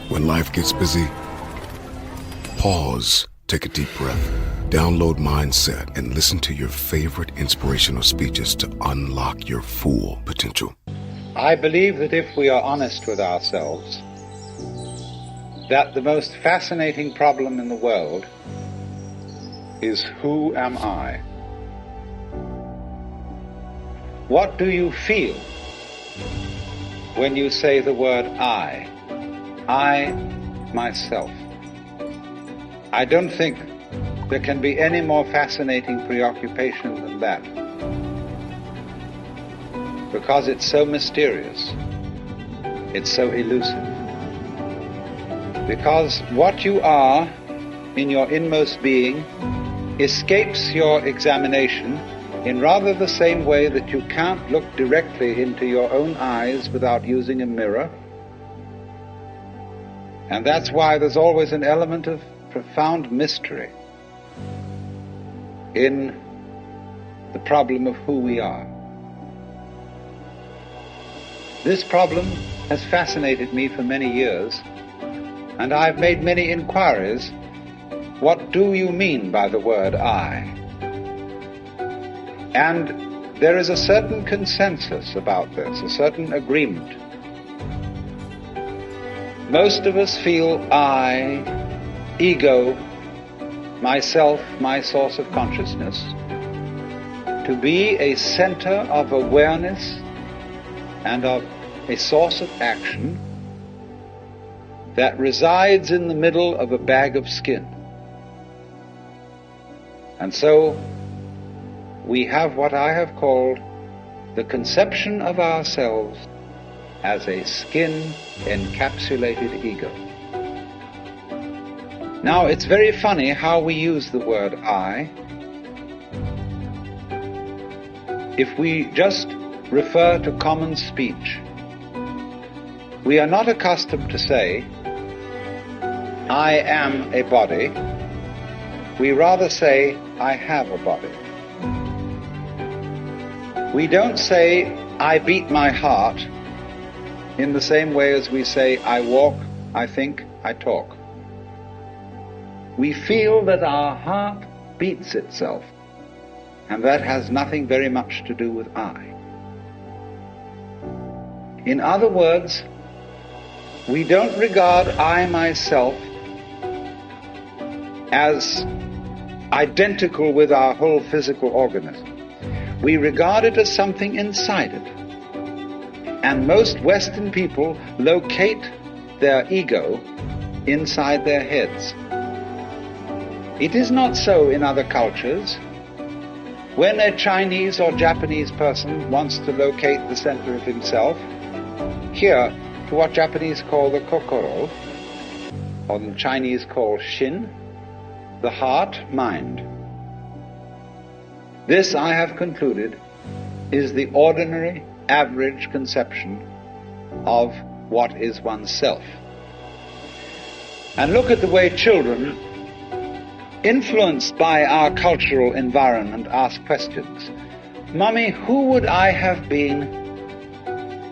When life gets busy, pause, take a deep breath, download Mindset, and listen to your favorite inspirational speeches to unlock your full potential. I believe that if we are honest with ourselves, that the most fascinating problem in the world is, who am I? What do you feel when you say the word I? I, myself. I don't think there can be any more fascinating preoccupation than that, because it's so mysterious, it's so elusive. Because what you are in your inmost being escapes your examination in rather the same way that you can't look directly into your own eyes without using a mirror. And that's why there's always an element of profound mystery in the problem of who we are. This problem has fascinated me for many years, and I've made many inquiries. What do you mean by the word I? And there is a certain consensus about this, a certain agreement. Most of us feel I, ego, myself, my source of consciousness, to be a center of awareness and of a source of action that resides in the middle of a bag of skin. And so we have what I have called the conception of ourselves as a skin-encapsulated ego. Now, it's very funny how we use the word I. If we just refer to common speech, we are not accustomed to say, I am a body. We rather say, I have a body. We don't say, I beat my heart, in the same way as we say, I walk, I think, I talk. We feel that our heart beats itself, and that has nothing very much to do with I. In other words, we don't regard I myself as identical with our whole physical organism. We regard it as something inside it. And most Western people locate their ego inside their heads. It is not so in other cultures. When a Chinese or Japanese person wants to locate the center of himself, here, to what Japanese call the kokoro, or the Chinese call shin, the heart, mind. This, I have concluded, is the ordinary, average conception of what is oneself. And look at the way children, influenced by our cultural environment, ask questions. Mummy, who would I have been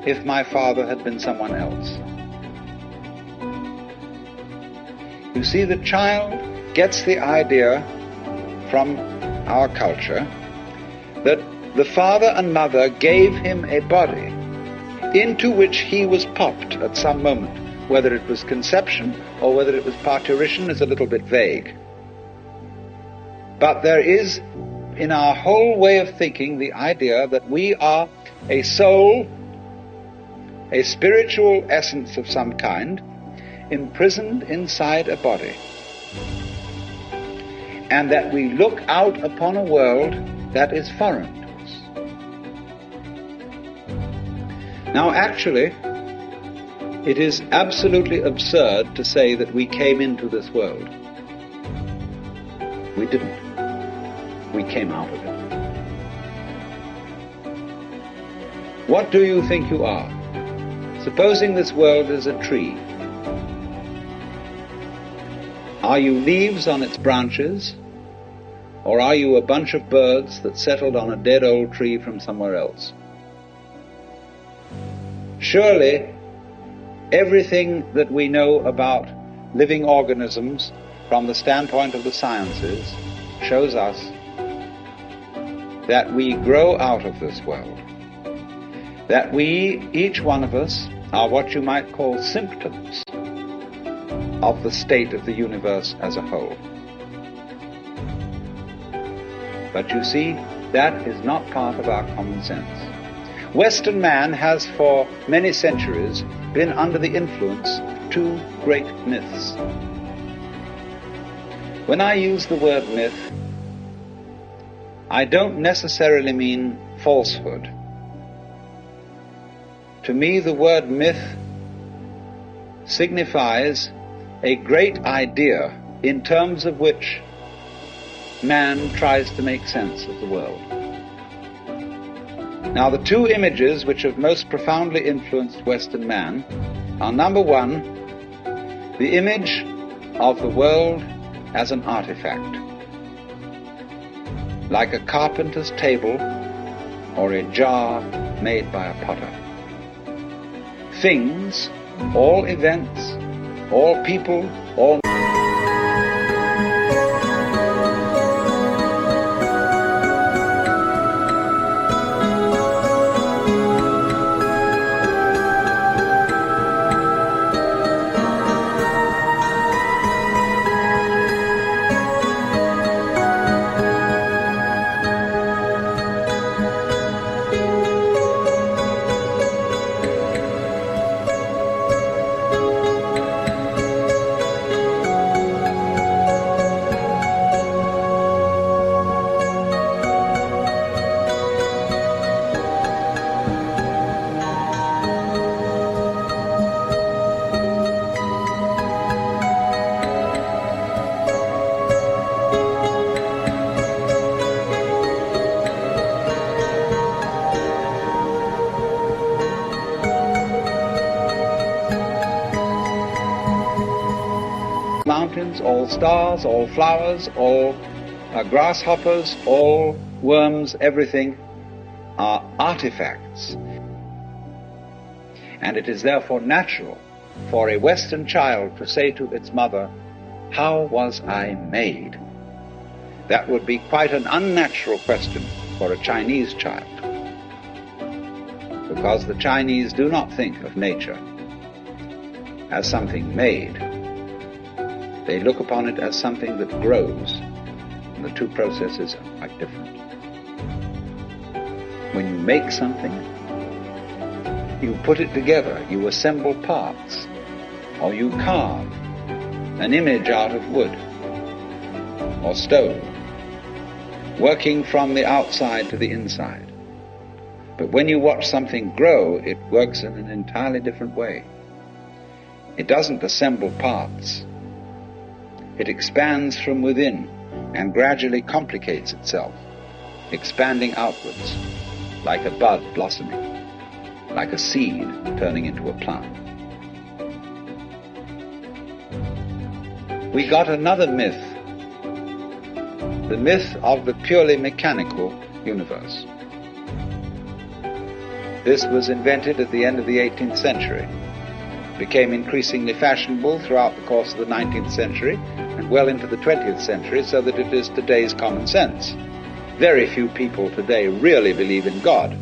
if my father had been someone else? You see, the child gets the idea from our culture that the father and mother gave him a body into which he was popped at some moment. Whether it was conception or whether it was parturition is a little bit vague. But there is, in our whole way of thinking, the idea that we are a soul, a spiritual essence of some kind, imprisoned inside a body. And that we look out upon a world that is foreign to us. Now, actually, it is absolutely absurd to say that we came into this world. We didn't. We came out of it. What do you think you are? Supposing this world is a tree. Are you leaves on its branches, or are you a bunch of birds that settled on a dead old tree from somewhere else? Surely Everything that we know about living organisms from the standpoint of the sciences shows us that we grow out of this world, that we, each one of us, are what you might call symptoms of the state of the universe as a whole. But you see, that is not part of our common sense. Western man has for many centuries been under the influence of two great myths. When I use the word myth, I don't necessarily mean falsehood. To me, the word myth signifies a great idea in terms of which man tries to make sense of the world. Now, the two images which have most profoundly influenced Western man are, number one, the image of the world as an artifact, like a carpenter's table or a jar made by a potter. Things, all events, all people, all mountains, all stars, all flowers, all grasshoppers, all worms, everything are artifacts. And it is therefore natural for a Western child to say to its mother, "How was I made?" That would be quite an unnatural question for a Chinese child, because the Chinese do not think of nature as something made. They look upon it as something that grows, and the two processes are quite different. When you make something, you put it together, you assemble parts, or you carve an image out of wood or stone, working from the outside to the inside. But when you watch something grow, it works in an entirely different way. It doesn't assemble parts. It expands from within and gradually complicates itself, expanding outwards, like a bud blossoming, like a seed turning into a plant. We got another myth, the myth of the purely mechanical universe. This was invented at the end of the 18th century, became increasingly fashionable throughout the course of the 19th century and well into the 20th century, so that it is today's common sense. Very few people today really believe in God.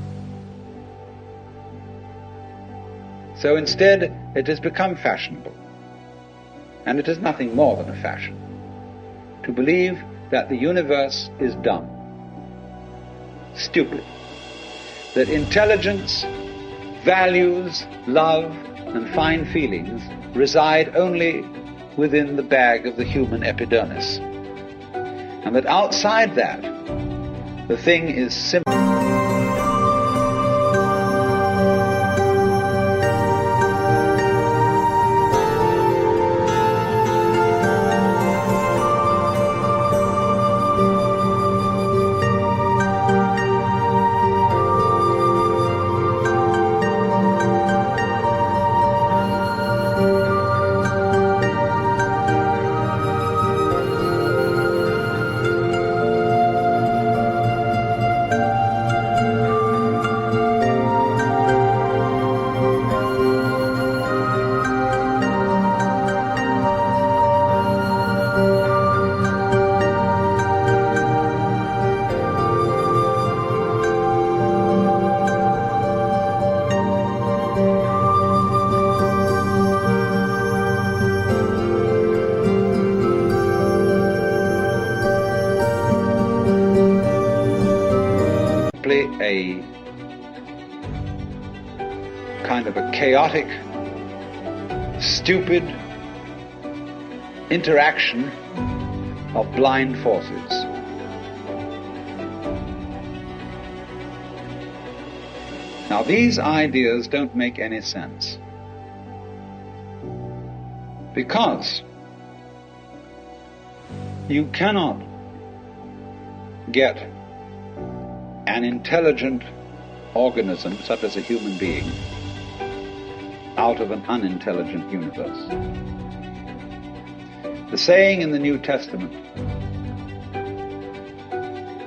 So instead, it has become fashionable, and it is nothing more than a fashion, to believe that the universe is dumb, stupid, that intelligence, values, love, and fine feelings reside only within the bag of the human epidermis, and that outside that, the thing is simple. a kind of a chaotic, stupid interaction of blind forces. Now, these ideas don't make any sense, because you cannot get an intelligent organism, such as a human being, out of an unintelligent universe. The saying in the New Testament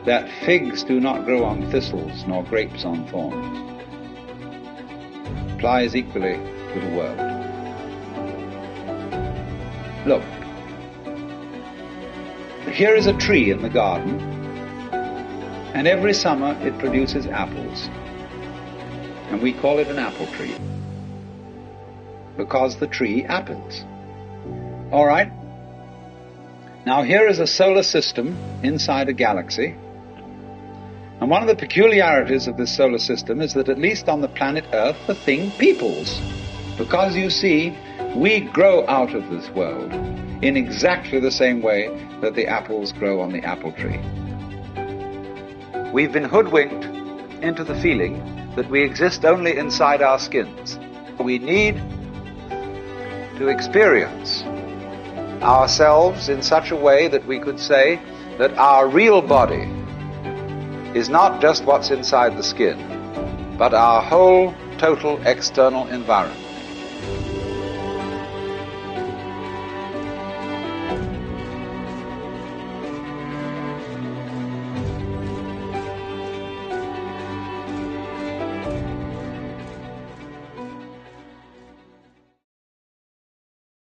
that figs do not grow on thistles nor grapes on thorns applies equally to the world. Look, here is a tree in the garden, and every summer it produces apples, and we call it an apple tree because the tree apples. All right. Now here is a solar system inside a galaxy, and one of the peculiarities of this solar system is that at least on the planet Earth the thing peoples, because you see, we grow out of this world in exactly the same way that the apples grow on the apple tree. We've been hoodwinked into the feeling that we exist only inside our skins. We need to experience ourselves in such a way that we could say that our real body is not just what's inside the skin, but our whole total external environment.